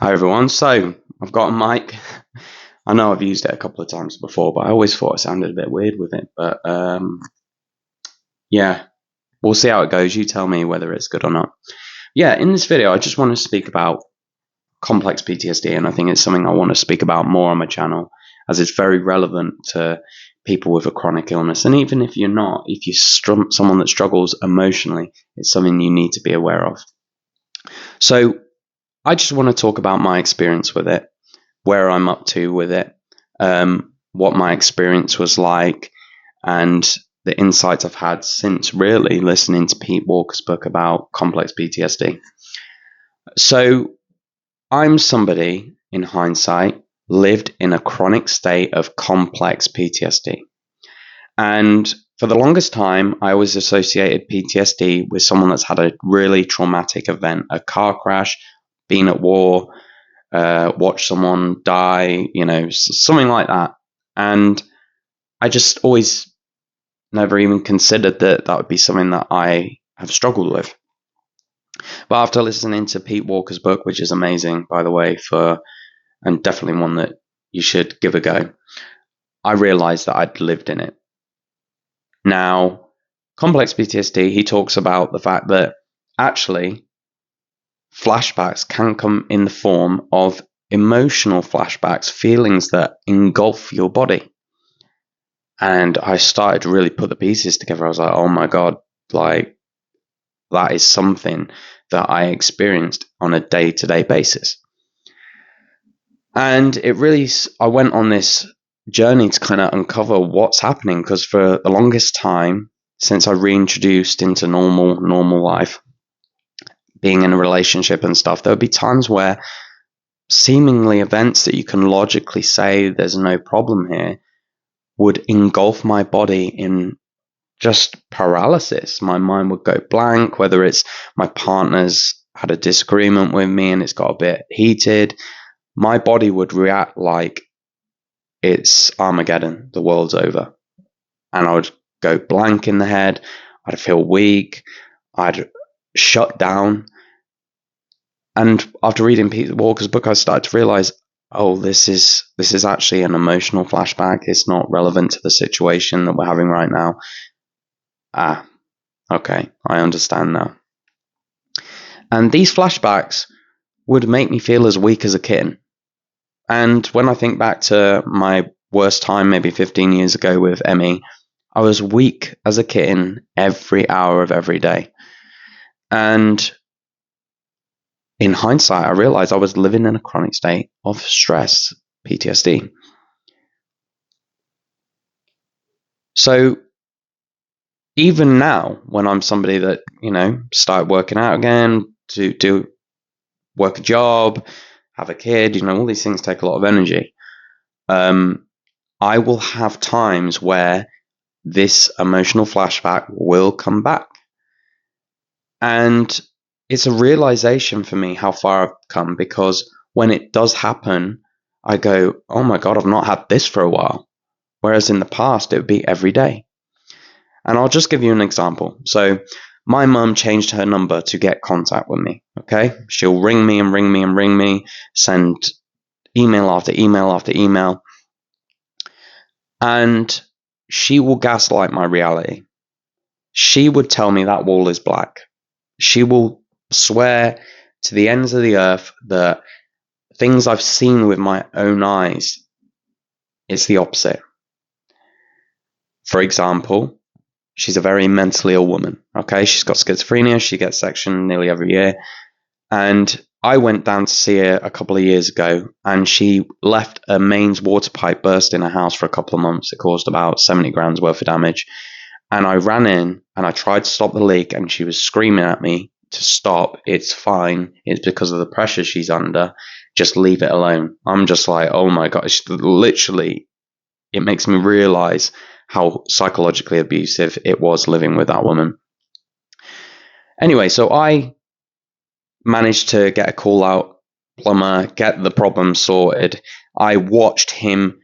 Hi everyone. So I've got a mic. I know I've used it a couple of times before, but I always thought it sounded a bit weird with it. But yeah, we'll see how it goes. You tell me whether it's good or not. Yeah, in this video, I just want to speak about complex PTSD, and I think it's something I want to speak about more on my channel, as it's very relevant to people with a chronic illness. And even if you're not, if you're someone that struggles emotionally, it's something you need to be aware of. So I just want to talk about my experience with it, where I'm up to with it, what my experience was like, and the insights I've had since really listening to Pete Walker's book about complex PTSD. So I'm somebody, in hindsight, lived in a chronic state of complex PTSD. And for the longest time, I always associated PTSD with someone that's had a really traumatic event, a car crash, been at war, watch someone die, something like that. And I just always never even considered that would be something that I have struggled with. But after listening to Pete Walker's book, which is amazing, by the way, and definitely one that you should give a go, I realized that I'd lived in it. Now, complex PTSD, he talks about the fact that actually flashbacks can come in the form of emotional flashbacks, feelings that engulf your body. And I started to really put the pieces together. I was like, oh my God, like that is something that I experienced on a day-to-day basis. And I went on this journey to kind of uncover what's happening, because for the longest time, since I reintroduced into normal life, being in a relationship and stuff, there would be times where seemingly events that you can logically say there's no problem here would engulf my body in just paralysis. My mind would go blank, whether it's my partner's had a disagreement with me and it's got a bit heated. My body would react like it's Armageddon, the world's over. And I would go blank in the head. I'd feel weak. I'd shut down. And after reading Pete Walker's book, I started to realize, oh, this is actually an emotional flashback. It's not relevant to the situation that we're having right now. Okay, I understand now. And these flashbacks would make me feel as weak as a kitten. And when I think back to my worst time, maybe 15 years ago with Emmy, I was weak as a kitten every hour of every day. And in hindsight, I realized I was living in a chronic state of stress, PTSD. So even now, when I'm somebody that, started working out again, to do work a job, have a kid, all these things take a lot of energy. I will have times where this emotional flashback will come back. And it's a realization for me how far I've come, because when it does happen, I go, oh my God, I've not had this for a while. Whereas in the past, it would be every day. And I'll just give you an example. So my mum changed her number to get contact with me, okay? She'll ring me and ring me and ring me, send email after email after email. And she will gaslight my reality. She would tell me that wall is black. She will swear to the ends of the earth that things I've seen with my own eyes, it's the opposite. For example, she's a very mentally ill woman. Okay, she's got schizophrenia. She gets sectioned nearly every year. And I went down to see her a couple of years ago, and she left a mains water pipe burst in her house for a couple of months. It caused about 70 grand's worth of damage. And I ran in and I tried to stop the leak, and she was screaming at me to stop. It's fine. It's because of the pressure she's under. Just leave it alone. I'm just like, oh my God. Literally, it makes me realize how psychologically abusive it was living with that woman. Anyway, so I managed to get a call out plumber, get the problem sorted. I watched him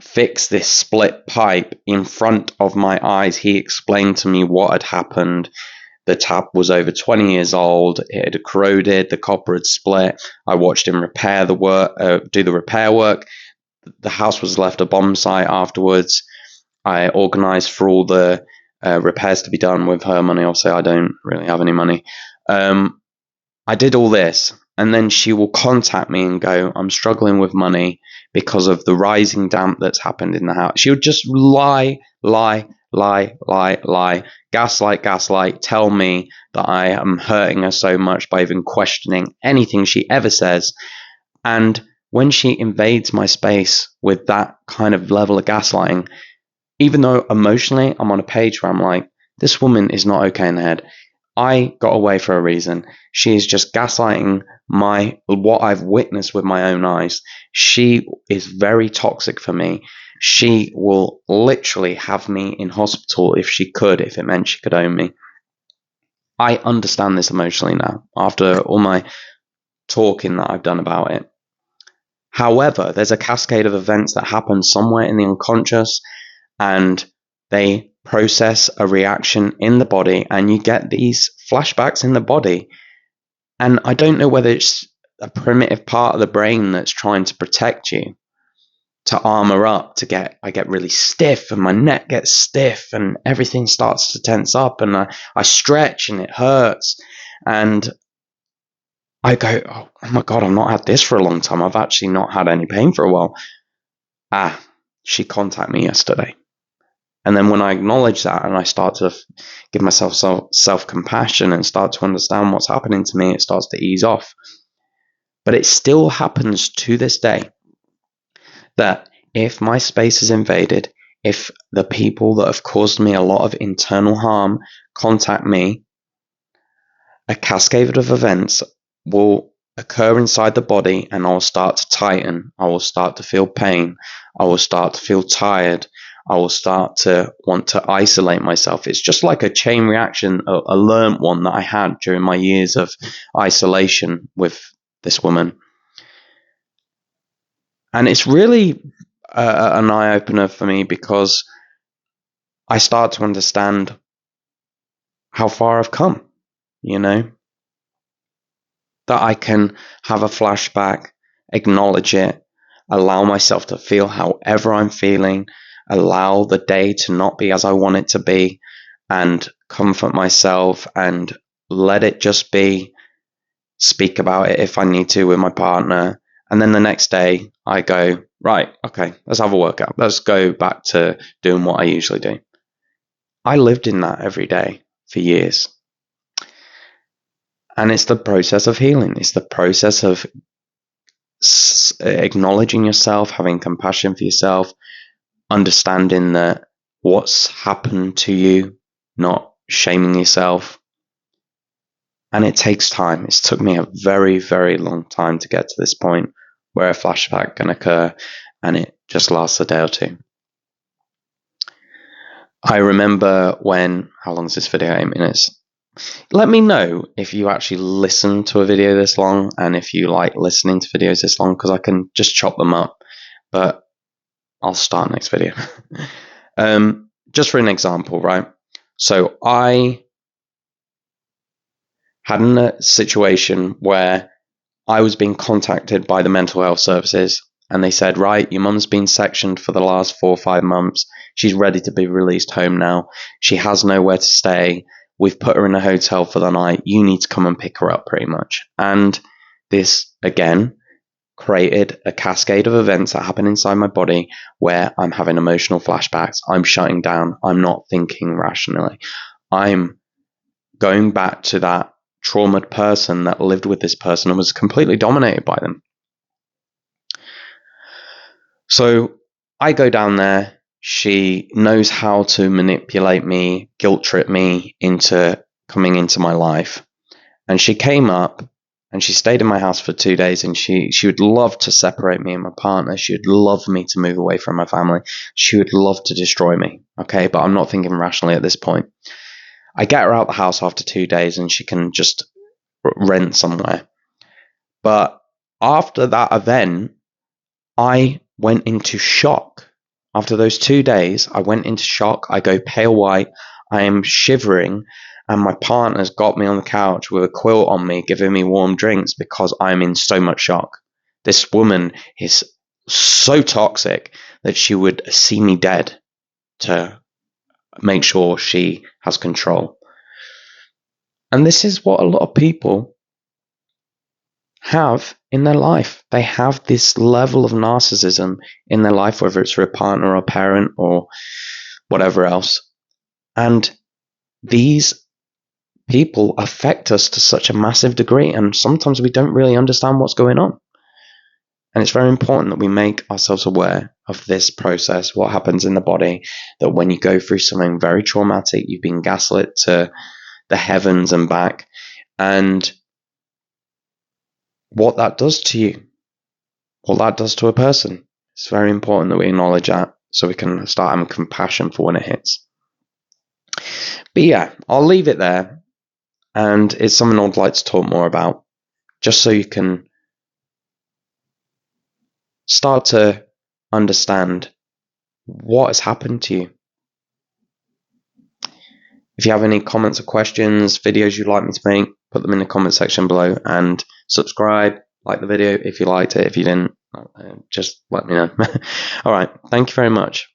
fix this split pipe in front of my eyes. He explained to me what had happened. The tap was over 20 years old. It had corroded. The copper had split. I watched him repair the work, do the repair work. The house was left a bomb site afterwards. I organised for all the repairs to be done with her money. Obviously, I don't really have any money. I did all this, and then she will contact me and go, I'm struggling with money because of the rising damp that's happened in the house. She would just lie, gaslight, tell me that I am hurting her so much by even questioning anything she ever says. And when she invades my space with that kind of level of gaslighting, even though emotionally I'm on a page where I'm like, this woman is not okay in the head. I got away for a reason. She is just gaslighting what I've witnessed with my own eyes. She is very toxic for me. She will literally have me in hospital if it meant she could own me. I understand this emotionally now, after all my talking that I've done about it. However, there's a cascade of events that happen somewhere in the unconscious, and they process a reaction in the body, and you get these flashbacks in the body. And I don't know whether it's a primitive part of the brain that's trying to protect you, to armor up, I get really stiff, and my neck gets stiff, and everything starts to tense up, and I stretch, and it hurts, and I go, oh my God, I've not had this for a long time. I've actually not had any pain for a while. She contacted me yesterday. And then when I acknowledge that and I start to give myself self-compassion and start to understand what's happening to me, it starts to ease off. But it still happens to this day that if my space is invaded, if the people that have caused me a lot of internal harm contact me, a cascade of events will occur inside the body, and I will start to tighten. I will start to feel pain. I will start to feel tired. I will start to want to isolate myself. It's just like a chain reaction, a learned one that I had during my years of isolation with this woman. And it's really an eye-opener for me, because I start to understand how far I've come, that I can have a flashback, acknowledge it, allow myself to feel however I'm feeling, allow the day to not be as I want it to be, and comfort myself and let it just be, speak about it if I need to with my partner. And then the next day I go, right, okay, let's have a workout. Let's go back to doing what I usually do. I lived in that every day for years. And it's the process of healing. It's the process of acknowledging yourself, having compassion for yourself, understanding that what's happened to you, not shaming yourself. And it takes time. It's took me a very, very long time to get to this point where a flashback can occur, and it just lasts a day or two. I remember how long is this video? 8 minutes. Let me know if you actually listen to a video this long, and if you like listening to videos this long, because I can just chop them up. But I'll start next video. Just for an example, right? So I had a situation where I was being contacted by the mental health services, and they said, right, your mum's been sectioned for the last 4 or 5 months. She's ready to be released home now. She has nowhere to stay. We've put her in a hotel for the night. You need to come and pick her up, pretty much. And this, again, created a cascade of events that happen inside my body where I'm having emotional flashbacks. I'm shutting down. I'm not thinking rationally. I'm going back to that traumatized person that lived with this person and was completely dominated by them. So I go down there. She knows how to manipulate me, guilt trip me into coming into my life. And she came up and she stayed in my house for 2 days, and she would love to separate me and my partner. She would love me to move away from my family. She would love to destroy me. Okay, but I'm not thinking rationally at this point. I get her out the house after 2 days, and she can just rent somewhere. But after that event, I went into shock. After those 2 days, I went into shock. I go pale white. I am shivering. and my partner's got me on the couch with a quilt on me, giving me warm drinks because I'm in so much shock. This woman is so toxic that she would see me dead to make sure she has control. And this is what a lot of people have in their life. They have this level of narcissism in their life, whether it's for a partner or a parent or whatever else. And these people affect us to such a massive degree, and sometimes we don't really understand what's going on. And it's very important that we make ourselves aware of this process, what happens in the body, that when you go through something very traumatic, you've been gaslit to the heavens and back, and what that does to you, what that does to a person. It's very important that we acknowledge that so we can start having compassion for when it hits. But yeah, I'll leave it there. And it's something I'd like to talk more about, just so you can start to understand what has happened to you. If you have any comments or questions, videos you'd like me to make, put them in the comment section below, and subscribe, like the video if you liked it. If you didn't, just let me know. All right, thank you very much.